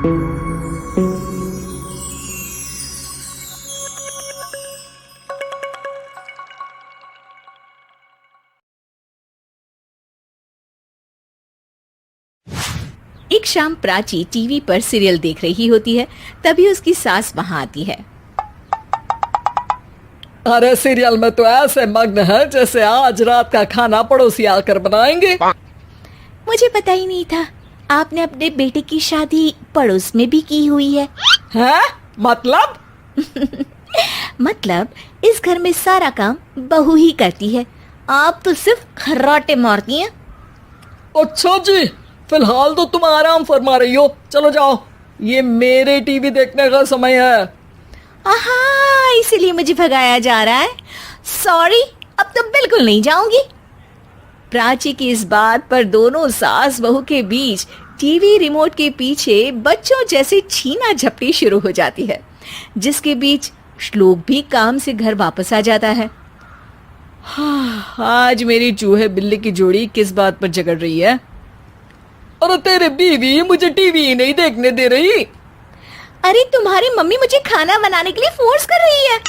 एक शाम प्राची टीवी पर सीरियल देख रही होती है। तभी उसकी सास वहां आती है। अरे सीरियल में तो ऐसे मग्न है जैसे आज रात का खाना पड़ोसी आकर बनाएंगे। मुझे पता ही नहीं था आपने अपने बेटे की शादी पड़ोस में भी की हुई है। हैं? मतलब? मतलब इस घर में सारा काम बहू ही करती है, आप तो सिर्फ खर्राटे मारती हैं। अच्छा जी, फिलहाल तो तुम आराम फरमा रही हो, चलो जाओ, ये मेरे टीवी देखने का समय है। आहा, इसीलिए मुझे भगाया जा रहा है। सॉरी, अब तो बिल्कुल नहीं जाऊंगी। प्राची की इस बात पर दोनों सास बहू के बीच टीवी रिमोट के पीछे बच्चों जैसे छीना झपटी शुरू हो जाती है, जिसके बीच श्लोक भी काम से घर वापस आ जाता है। हाँ, आज मेरी चूहे बिल्ली की जोड़ी किस बात पर झगड़ रही है? अरे तेरे बीवी मुझे टीवी ही नहीं देखने दे रही। अरे तुम्हारी मम्मी मुझे खाना बनाने के लिए फोर्स कर रही है।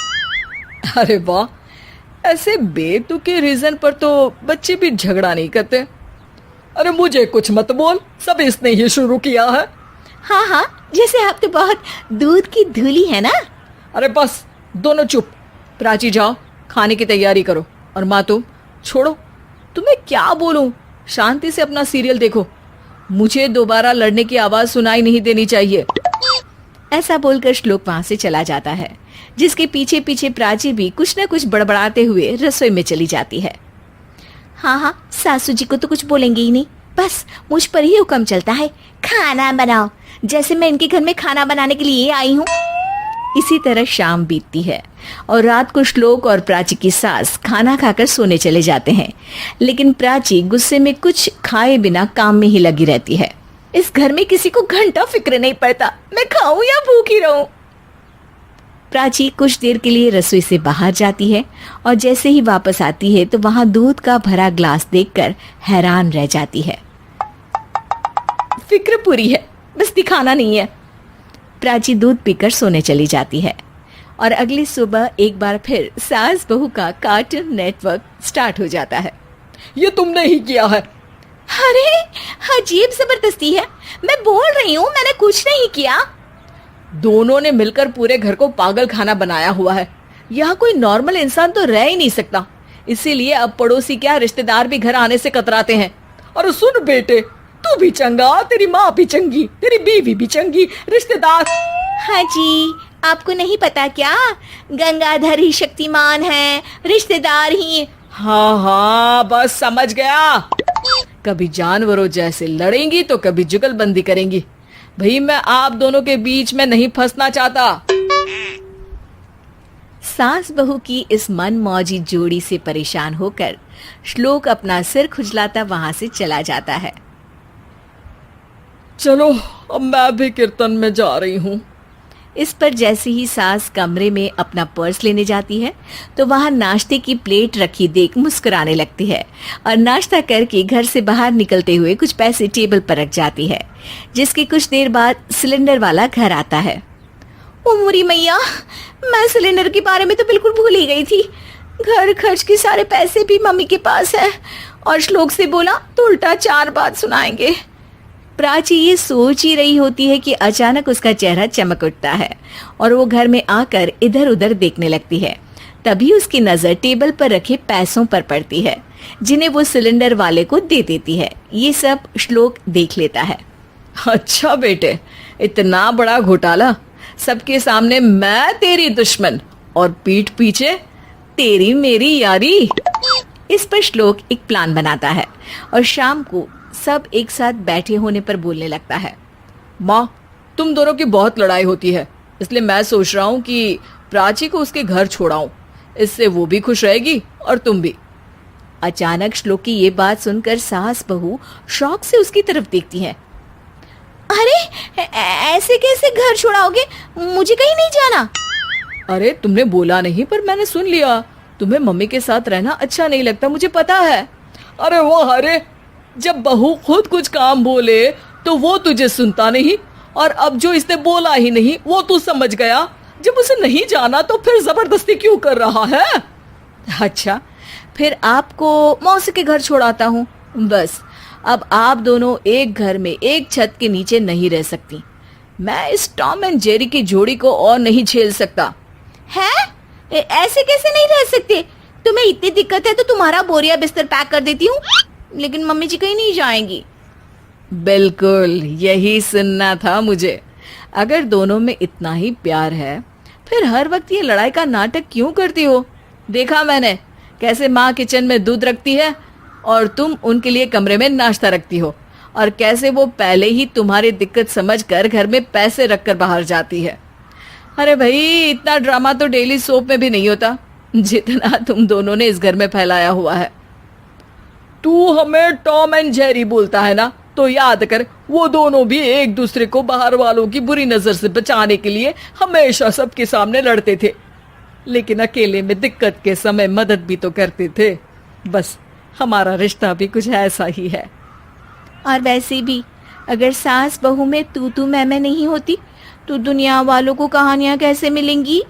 अरे वाह, ऐसे बेतुके रीजन पर तो बच्चे भी झगड़ा नहीं करते। अरे मुझे कुछ मत बोल, सब इसने ही शुरू किया है। हाँ हाँ, जैसे आप तो बहुत दूध की धूली है ना। अरे बस, दोनों चुप। प्राची जाओ, खाने की तैयारी करो। और माँ तुम छोड़ो, तुम्हें क्या बोलूं, शांति से अपना सीरियल देखो, मुझे दोबारा लड़ने की आवाज सुनाई नहीं देनी चाहिए। ऐसा बोलकर श्लोक वहां से चला जाता है, जिसके पीछे पीछे प्राची भी कुछ न कुछ बड़बड़ाते हुए रसोई में चली जाती है। हाँ हाँ, सासू जी को तो कुछ बोलेंगे ही नहीं, बस मुझ पर ही हुक्म चलता है, खाना बनाओ, जैसे मैं इनके घर में खाना बनाने के लिए आई हूँ। इसी तरह शाम बीतती है और रात को श्लोक और प्राची की सास खाना खाकर सोने चले जाते हैं, लेकिन प्राची गुस्से में कुछ खाए बिना काम में ही लगी रहती है। इस घर में किसी को घंटा फिक्र नहीं पड़ता, मैं खाऊं या भूखी रहूं। प्राची कुछ देर के लिए रसोई से बाहर जाती है और जैसे ही वापस आती है तो वहां दूध का भरा ग्लास देखकर हैरान रह जाती है। फिक्र पूरी है, बस दिखाना नहीं है। प्राची दूध पीकर सोने चली जाती है और अगली सुबह एक बार फिर सास बहू का कार्टून नेटवर्क स्टार्ट हो जाता है। ये तुमने ही किया है। अरे अजीब जबरदस्ती है, मैं बोल रही हूँ मैंने कुछ नहीं किया। दोनों ने मिलकर पूरे घर को पागल खाना बनाया हुआ है। यहाँ कोई नॉर्मल इंसान तो रह ही नहीं सकता, इसीलिए अब पड़ोसी क्या रिश्तेदार भी घर आने से कतराते हैं। और सुन बेटे, तू भी चंगा, तेरी माँ भी चंगी, तेरी बीवी भी चंगी, रिश्तेदार। हाँ जी, आपको नहीं पता क्या, गंगाधर ही शक्तिमान है, रिश्तेदार ही। हाँ हाँ, बस समझ गया। कभी जानवरों जैसे लड़ेंगी तो कभी जुगलबंदी करेंगी। भाई मैं आप दोनों के बीच में नहीं फंसना चाहता। सास बहू की इस मनमौजी जोड़ी से परेशान होकर श्लोक अपना सिर खुजलाता वहां से चला जाता है। चलो अब मैं भी कीर्तन में जा रही हूँ। इस पर जैसे ही सास कमरे में अपना पर्स लेने जाती है तो वहां नाश्ते की प्लेट रखी देख मुस्कुराने लगती है और नाश्ता करके घर से बाहर निकलते हुए कुछ पैसे टेबल पर रख जाती है, जिसके कुछ देर बाद सिलेंडर वाला घर आता है। ओ मोरी मैया, मैं सिलेंडर के बारे में तो बिल्कुल भूल ही गई थी। घर खर्च के सारे पैसे भी मम्मी के पास है और श्लोक से बोला तो उल्टा 4 बात सुनाएंगे। प्राची ये सोच ही रही होती है कि अचानक उसका चेहरा चमक उठता है और वो घर में आकर इधर उधर देखने लगती है। तभी उसकी नजर टेबल पर रखे पैसों पर पड़ती है, जिन्हें वो सिलेंडर वाले को दे देती है। ये सब श्लोक देख लेता है। अच्छा बेटे, इतना बड़ा घोटाला, सबके सामने मैं तेरी दुश्मन और पीठ पीछे तेरी मेरी यारी। इस पर श्लोक एक प्लान बनाता है और शाम को सब एक साथ बैठे होने पर बोलने लगता है। माँ, तुम दोनों की बहुत लड़ाई होती है, इसलिए मैं सोच रहा हूँ कि प्राची को उसके घर छोड़ाऊं, इससे वो भी खुश रहेगी और तुम भी। अचानक श्लोक की ये बात सुनकर सास बहू शौक से उसकी तरफ देखती है। अरे ऐसे कैसे घर छोड़ाओगे, मुझे कहीं नहीं जाना। अरे तुमने बोला नहीं पर मैंने सुन लिया, तुम्हें मम्मी के साथ रहना अच्छा नहीं लगता, मुझे पता है। अरे वाह, अरे जब बहू खुद कुछ काम बोले तो वो तुझे सुनता नहीं और अब जो इसने बोला ही नहीं वो तू समझ गया। जब उसे नहीं जाना तो फिर जबरदस्ती क्यों कर रहा है? अच्छा, फिर आपको मौसी के घर छोड़ाता हूँ। बस अब आप दोनों एक घर में एक छत के नीचे नहीं रह सकती। मैं इस टॉम एंड जेरी की जोड़ी को और नहीं झेल सकता। है? ऐसे कैसे नहीं रह सकते? तुम्हें इतनी दिक्कत है तो तुम्हारा बोरिया बिस्तर पैक कर देती हूँ, लेकिन मम्मी जी कहीं नहीं जाएंगी। बिल्कुल यही सुनना था मुझे। अगर दोनों में इतना ही प्यार है फिर हर वक्त ये लड़ाई का नाटक क्यों करती हो? देखा मैंने कैसे माँ किचन में दूध रखती है और तुम उनके लिए कमरे में नाश्ता रखती हो, और कैसे वो पहले ही तुम्हारी दिक्कत समझकर घर में पैसे रखकर बाहर जाती है। अरे भाई, इतना ड्रामा तो डेली सोप में भी नहीं होता जितना तुम दोनों ने इस घर में फैलाया हुआ है। तू हमें टॉम एंड जेरी बोलता है ना, तो याद कर वो दोनों भी एक दूसरे को बाहर वालों की बुरी नजर से बचाने के लिए हमेशा सबके सामने लड़ते थे, लेकिन अकेले में दिक्कत के समय मदद भी तो करते थे। बस हमारा रिश्ता भी कुछ ऐसा ही है। और वैसे भी अगर सास बहू में तू मैं नहीं होती तो दुनिया वालों को कहानियां कैसे मिलेंगी?